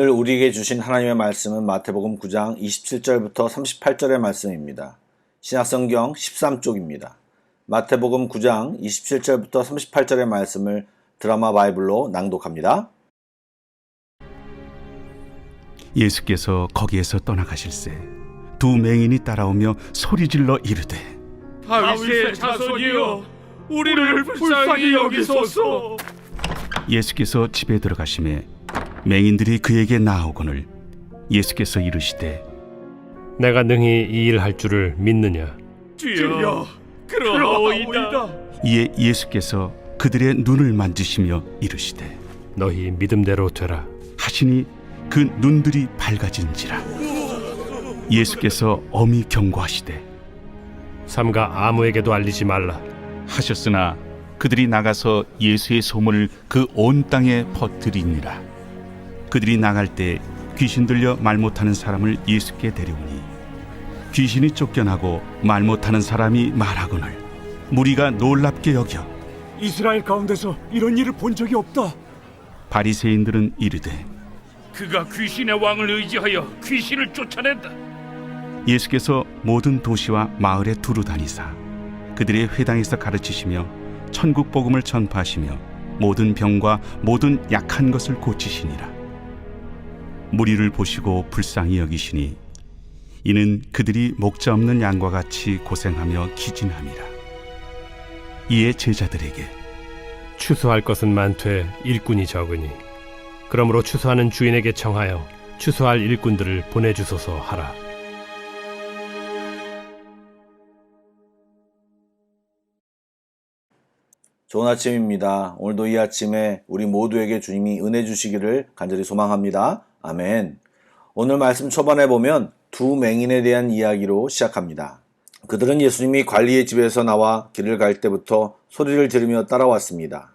오늘 우리에게 주신 하나님의 말씀은 마태복음 9장 27절부터 38절의 말씀입니다. 신약성경 13쪽입니다. 마태복음 9장 27절부터 38절의 말씀을 드라마 바이블로 낭독합니다. 예수께서 거기에서 떠나가실새 두 맹인이 따라오며 소리질러 이르되 다윗의 자손이여 우리를 불쌍히 여기소서. 예수께서 집에 들어가시매 맹인들이 그에게 나아오거늘 예수께서 이르시되 내가 능히 이 일 할 줄을 믿느냐? 주여 그러하오이다. 이에 예수께서 그들의 눈을 만지시며 이르시되 너희 믿음대로 되라. 하시니 그 눈들이 밝아진지라. 예수께서 엄히 경고하시되 삼가 아무에게도 알리지 말라. 하셨으나 그들이 나가서 예수의 소문을 그 온 땅에 퍼뜨리니라. 그들이 나갈 때 귀신 들려 말 못하는 사람을 예수께 데려오니 귀신이 쫓겨나고 말 못하는 사람이 말하거늘 무리가 놀랍게 여겨 이스라엘 가운데서 이런 일을 본 적이 없다. 바리새인들은 이르되 그가 귀신의 왕을 의지하여 귀신을 쫓아낸다. 예수께서 모든 도시와 마을에 두루 다니사 그들의 회당에서 가르치시며 천국 복음을 전파하시며 모든 병과 모든 약한 것을 고치시니라. 무리를 보시고 불쌍히 여기시니 이는 그들이 목자 없는 양과 같이 고생하며 기진함이라. 이에 제자들에게 추수할 것은 많되 일꾼이 적으니 그러므로 추수하는 주인에게 청하여 추수할 일꾼들을 보내주소서 하라. 좋은 아침입니다. 오늘도 이 아침에 우리 모두에게 주님이 은혜 주시기를 간절히 소망합니다. 아멘. 오늘 말씀 초반에 보면 두 맹인에 대한 이야기로 시작합니다. 그들은 예수님이 관리의 집에서 나와 길을 갈 때부터 소리를 지르며 따라왔습니다.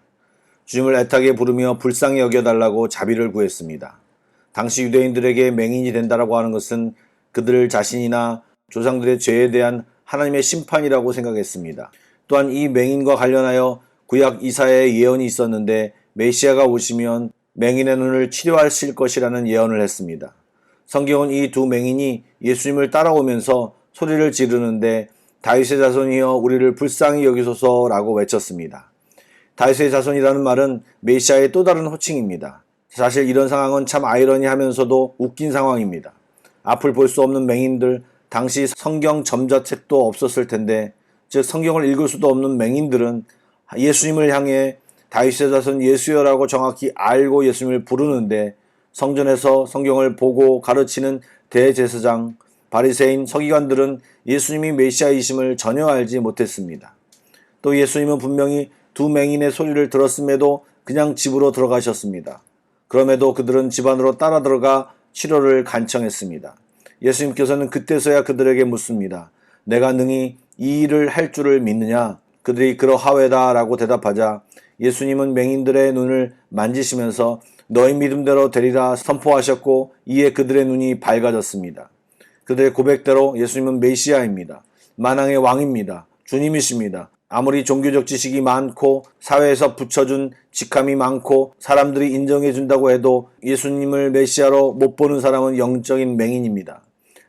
주님을 애타게 부르며 불쌍히 여겨달라고 자비를 구했습니다. 당시 유대인들에게 맹인이 된다라고 하는 것은 그들 자신이나 조상들의 죄에 대한 하나님의 심판이라고 생각했습니다. 또한 이 맹인과 관련하여 구약 이사야의 예언이 있었는데 메시아가 오시면 맹인의 눈을 치료하실 것이라는 예언을 했습니다. 성경은 이 두 맹인이 예수님을 따라오면서 소리를 지르는데 다윗의 자손이여 우리를 불쌍히 여기소서라고 외쳤습니다. 다윗의 자손이라는 말은 메시아의 또 다른 호칭입니다. 사실 이런 상황은 참 아이러니하면서도 웃긴 상황입니다. 앞을 볼 수 없는 맹인들, 당시 성경 점자책도 없었을 텐데 즉 성경을 읽을 수도 없는 맹인들은 예수님을 향해 다윗의 자손 예수여라고 정확히 알고 예수님을 부르는데 성전에서 성경을 보고 가르치는 대제사장, 바리새인, 서기관들은 예수님이 메시아이심을 전혀 알지 못했습니다. 또 예수님은 분명히 두 맹인의 소리를 들었음에도 그냥 집으로 들어가셨습니다. 그럼에도 그들은 집 안으로 따라 들어가 치료를 간청했습니다. 예수님께서는 그때서야 그들에게 묻습니다. 내가 능히 이 일을 할 줄을 믿느냐? 그들이 그러하외다 라고 대답하자 예수님은 맹인들의 눈을 만지시면서 너희 믿음대로 되리라 선포하셨고 이에 그들의 눈이 밝아졌습니다. 그들의 고백대로 예수님은 메시아입니다. 만왕의 왕입니다. 주님이십니다. 아무리 종교적 지식이 많고 사회에서 붙여준 직함이 많고 사람들이 인정해준다고 해도 예수님을 메시아로 못 보는 사람은 영적인 맹인입니다.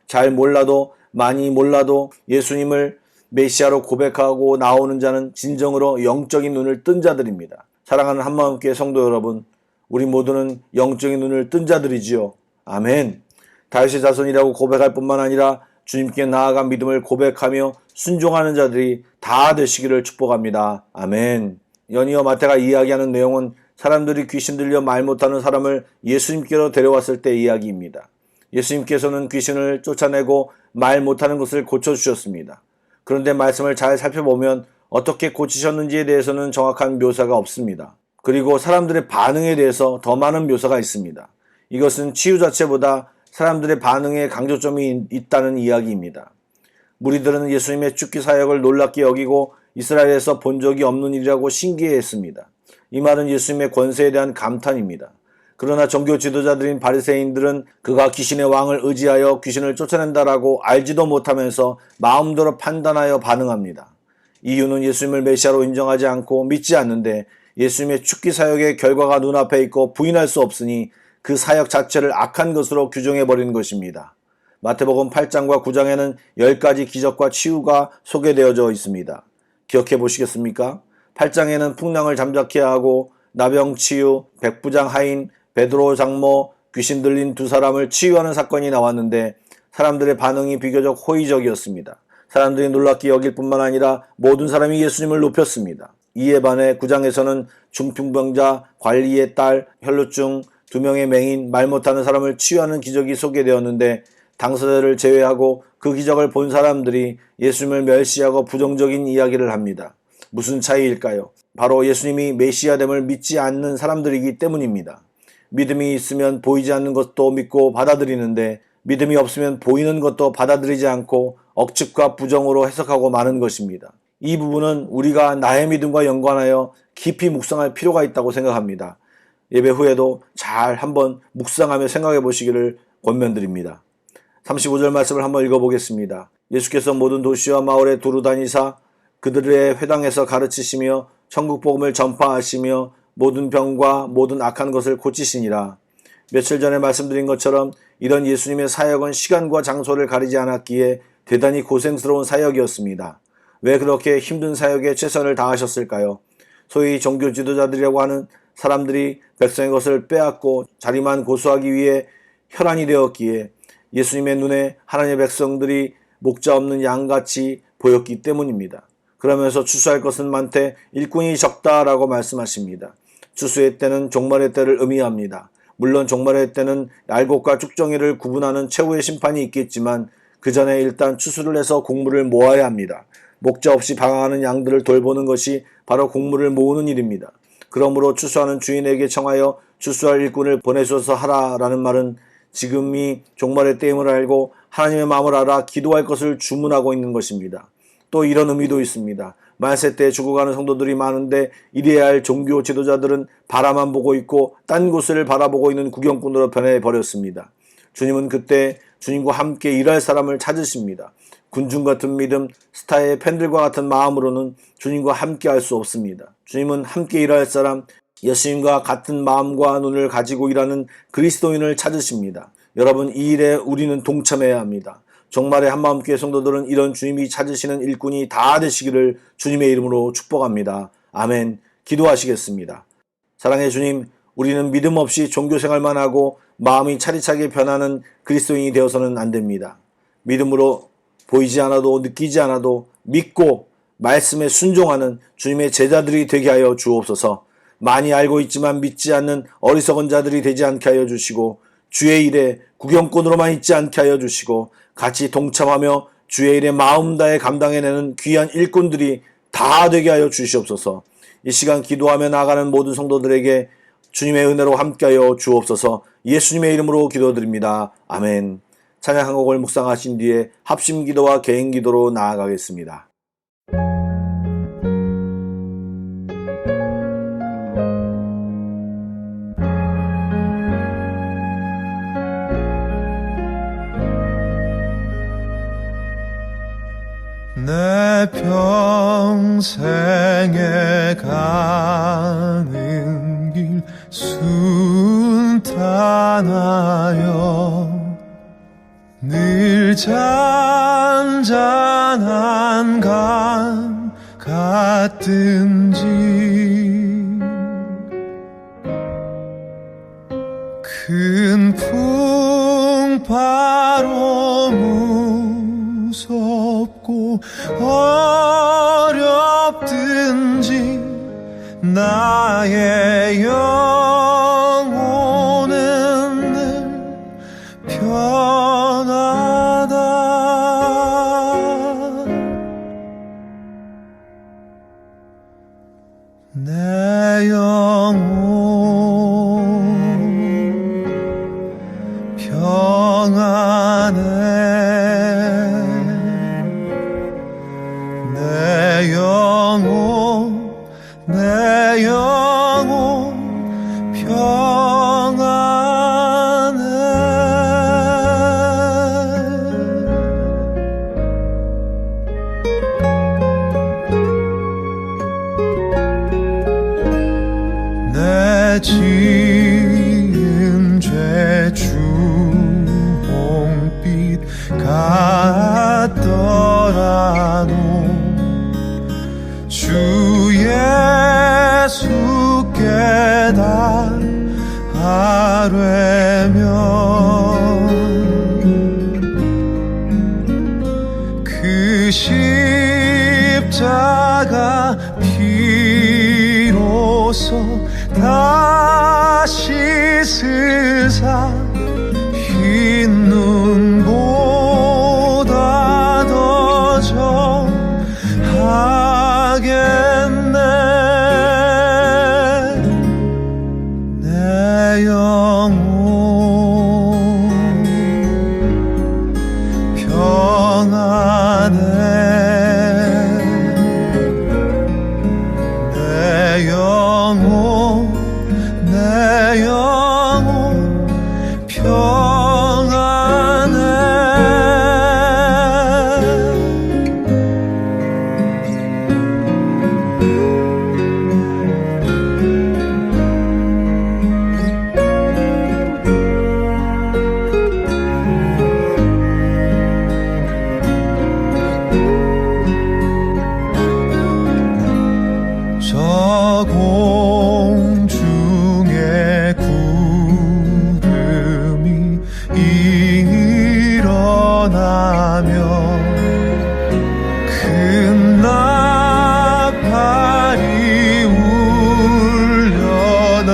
잘 몰라도 많이 몰라도 예수님을 메시아로 고백하고 나오는 자는 진정으로 영적인 눈을 뜬 자들입니다. 사랑하는 한마음교회 성도 여러분, 우리 모두는 영적인 눈을 뜬 자들이지요. 아멘. 다윗의 자손이라고 고백할 뿐만 아니라 주님께 나아간 믿음을 고백하며 순종하는 자들이 다 되시기를 축복합니다. 아멘. 연이어 마태가 이야기하는 내용은 사람들이 귀신 들려 말 못하는 사람을 예수님께로 데려왔을 때 이야기입니다. 예수님께서는 귀신을 쫓아내고 말 못하는 것을 고쳐주셨습니다. 그런데 말씀을 잘 살펴보면 어떻게 고치셨는지에 대해서는 정확한 묘사가 없습니다. 그리고 사람들의 반응에 대해서 더 많은 묘사가 있습니다. 이것은 치유 자체보다 사람들의 반응에 강조점이 있다는 이야기입니다. 무리들은 예수님의 죽기 사역을 놀랍게 여기고 이스라엘에서 본 적이 없는 일이라고 신기해했습니다. 이 말은 예수님의 권세에 대한 감탄입니다. 그러나 종교 지도자들인 바리새인들은 그가 귀신의 왕을 의지하여 귀신을 쫓아낸다라고 알지도 못하면서 마음대로 판단하여 반응합니다. 이유는 예수님을 메시아로 인정하지 않고 믿지 않는데 예수님의 죽기 사역의 결과가 눈앞에 있고 부인할 수 없으니 그 사역 자체를 악한 것으로 규정해버리는 것입니다. 마태복음 8장과 9장에는 10가지 기적과 치유가 소개되어져 있습니다. 기억해 보시겠습니까? 8장에는 풍랑을 잠잠케 하고 나병 치유, 백부장 하인, 베드로 장모, 귀신 들린 두 사람을 치유하는 사건이 나왔는데 사람들의 반응이 비교적 호의적이었습니다. 사람들이 놀랍게 여길 뿐만 아니라 모든 사람이 예수님을 높였습니다. 이에 반해 9장에서는 중풍병자, 관리의 딸, 혈루증, 2명의 맹인, 말 못하는 사람을 치유하는 기적이 소개되었는데 당사자를 제외하고 그 기적을 본 사람들이 예수님을 멸시하고 부정적인 이야기를 합니다. 무슨 차이일까요? 바로 예수님이 메시아됨을 믿지 않는 사람들이기 때문입니다. 믿음이 있으면 보이지 않는 것도 믿고 받아들이는데 믿음이 없으면 보이는 것도 받아들이지 않고 억측과 부정으로 해석하고 마는 것입니다. 이 부분은 우리가 나의 믿음과 연관하여 깊이 묵상할 필요가 있다고 생각합니다. 예배 후에도 잘 한번 묵상하며 생각해 보시기를 권면드립니다. 35절 말씀을 한번 읽어보겠습니다. 예수께서 모든 도시와 마을에 두루 다니사 그들의 회당에서 가르치시며 천국 복음을 전파하시며 모든 병과 모든 악한 것을 고치시니라. 며칠 전에 말씀드린 것처럼 이런 예수님의 사역은 시간과 장소를 가리지 않았기에 대단히 고생스러운 사역이었습니다. 왜 그렇게 힘든 사역에 최선을 다하셨을까요? 소위 종교 지도자들이라고 하는 사람들이 백성의 것을 빼앗고 자리만 고수하기 위해 혈안이 되었기에 예수님의 눈에 하나님의 백성들이 목자 없는 양같이 보였기 때문입니다. 그러면서 추수할 것은 많되 일꾼이 적다라고 말씀하십니다. 추수의 때는 종말의 때를 의미합니다. 물론 종말의 때는 알곡과 쭉정이를 구분하는 최후의 심판이 있겠지만 그 전에 일단 추수를 해서 곡물을 모아야 합니다. 목자 없이 방황하는 양들을 돌보는 것이 바로 곡물을 모으는 일입니다. 그러므로 추수하는 주인에게 청하여 추수할 일꾼을 보내셔서 하라라는 말은 지금이 종말의 때임을 알고 하나님의 마음을 알아 기도할 것을 주문하고 있는 것입니다. 또 이런 의미도 있습니다. 만세 때 죽어가는 성도들이 많은데 이래야 할 종교 지도자들은 바라만 보고 있고 딴 곳을 바라보고 있는 구경꾼으로 변해버렸습니다. 주님은 그때 주님과 함께 일할 사람을 찾으십니다. 군중 같은 믿음, 스타의 팬들과 같은 마음으로는 주님과 함께 할 수 없습니다. 주님은 함께 일할 사람, 예수님과 같은 마음과 눈을 가지고 일하는 그리스도인을 찾으십니다. 여러분, 이 일에 우리는 동참해야 합니다. 종말의 한마음교회 성도들은 이런 주님이 찾으시는 일꾼이 다 되시기를 주님의 이름으로 축복합니다. 아멘. 기도하시겠습니다. 사랑의 주님, 우리는 믿음 없이 종교생활만 하고 마음이 차리차게 변하는 그리스도인이 되어서는 안 됩니다. 믿음으로 보이지 않아도 느끼지 않아도 믿고 말씀에 순종하는 주님의 제자들이 되게 하여 주옵소서. 많이 알고 있지만 믿지 않는 어리석은 자들이 되지 않게 하여 주시고 주의 일에 구경꾼으로만 있지 않게 하여 주시고 같이 동참하며 주의 일에 마음 다해 감당해내는 귀한 일꾼들이 다 되게 하여 주시옵소서. 이 시간 기도하며 나아가는 모든 성도들에게 주님의 은혜로 함께하여 주옵소서. 예수님의 이름으로 기도드립니다. 아멘. 찬양 한 곡을 묵상하신 뒤에 합심 기도와 개인 기도로 나아가겠습니다. 내 평생에 가는 길 순탄하여 늘 잔잔한 강 같든지 큰 풍파로 무섭고 어렵든지 나의 영혼은 늘 편하다. 내 영혼 평안해. 내 영혼 평안해. 내 지은 죄 되면 그 십자가 비로소 다시 스사 흰 눈보다 더 정하겠네. 내 영혼 평안해. 내 영혼 평안해. 저 공중의 구름이 일어나며 큰 나팔이 울려날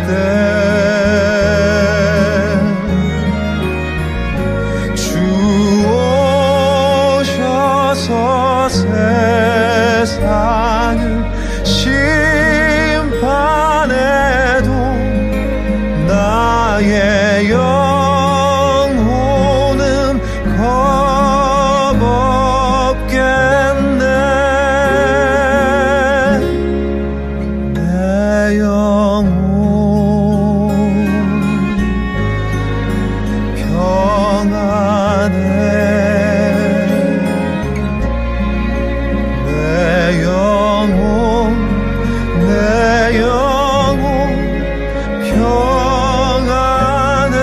때 주 오셔서 세상을 심판해도 나의 영혼은 겁없겠네. 내 영혼 평안해. 내 영혼 평안해.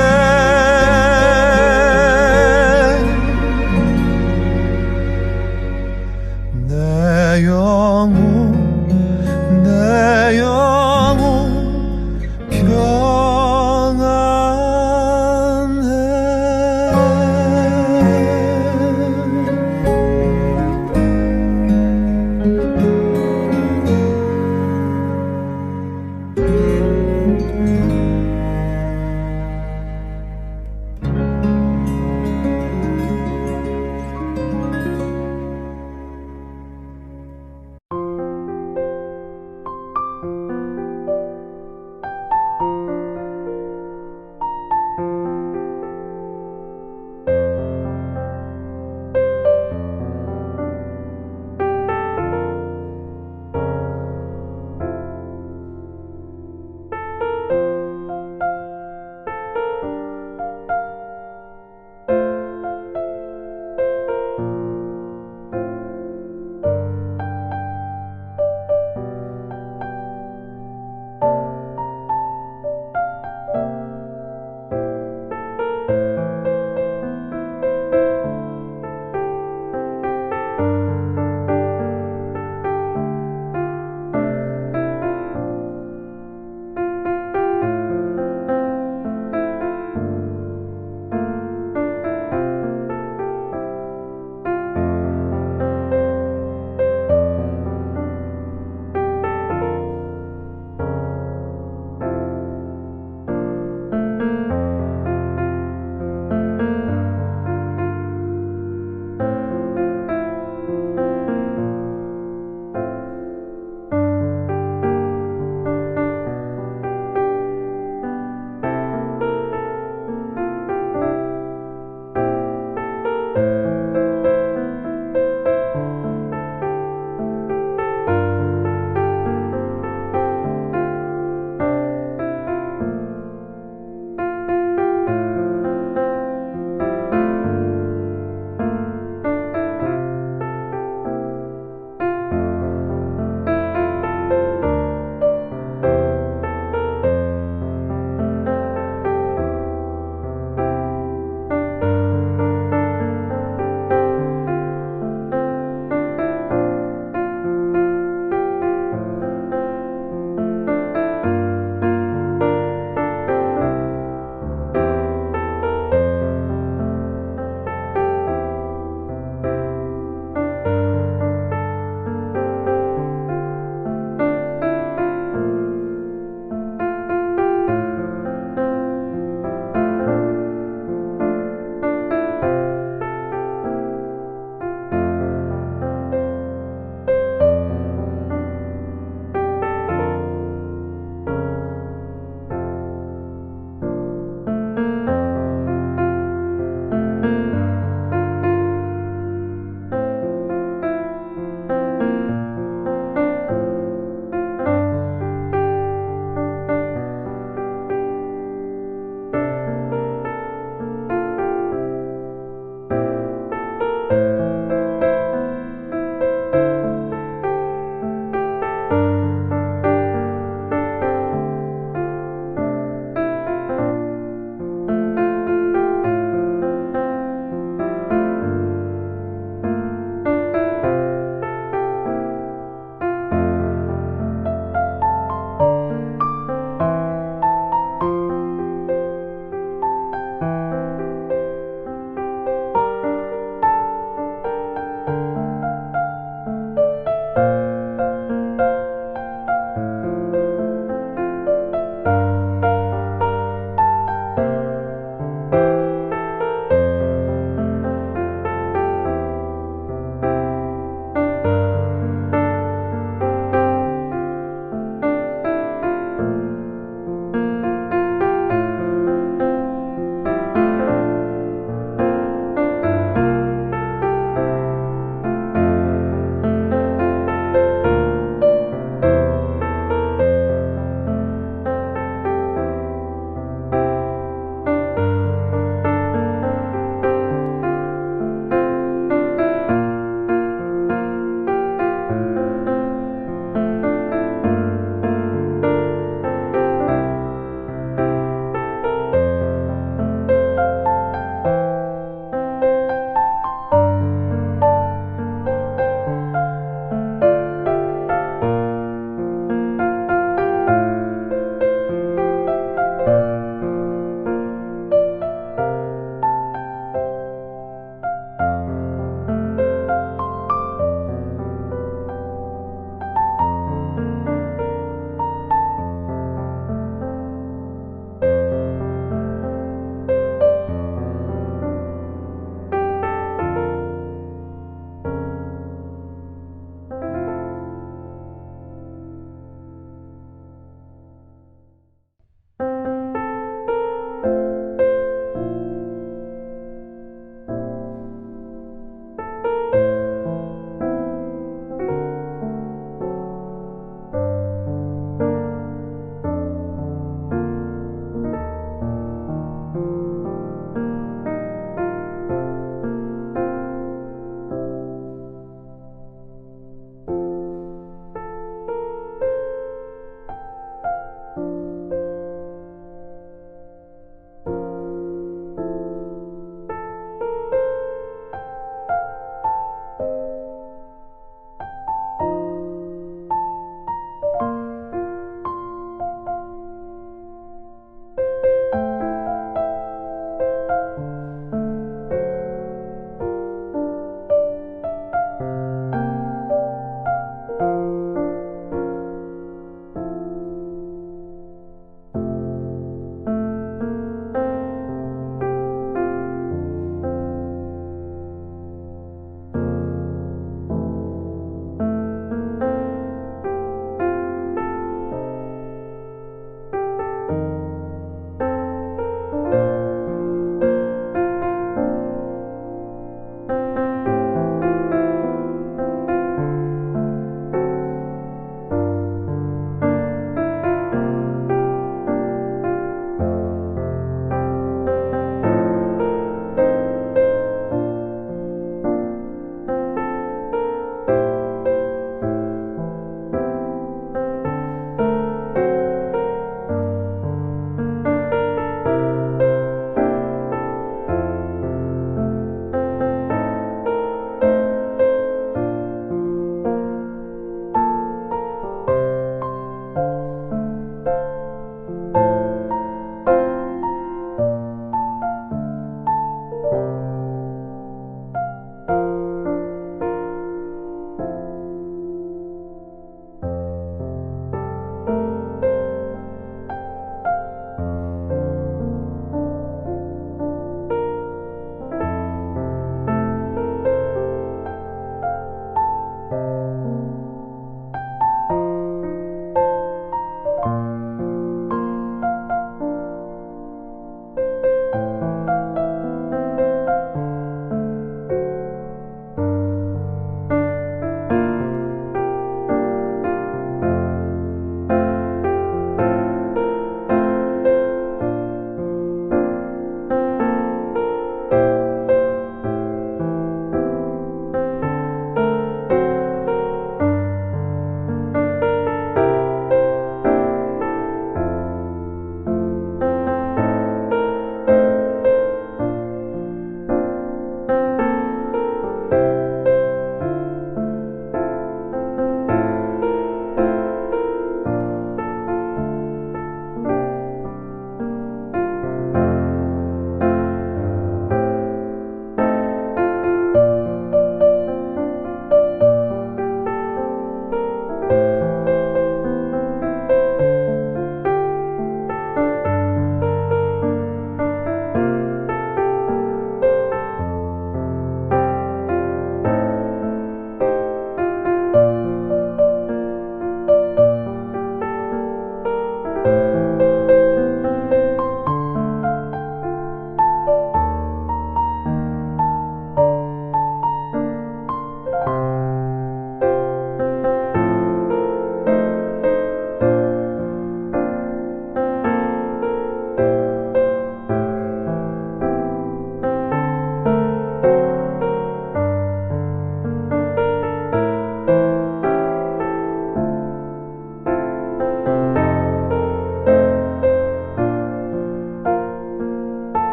내 영혼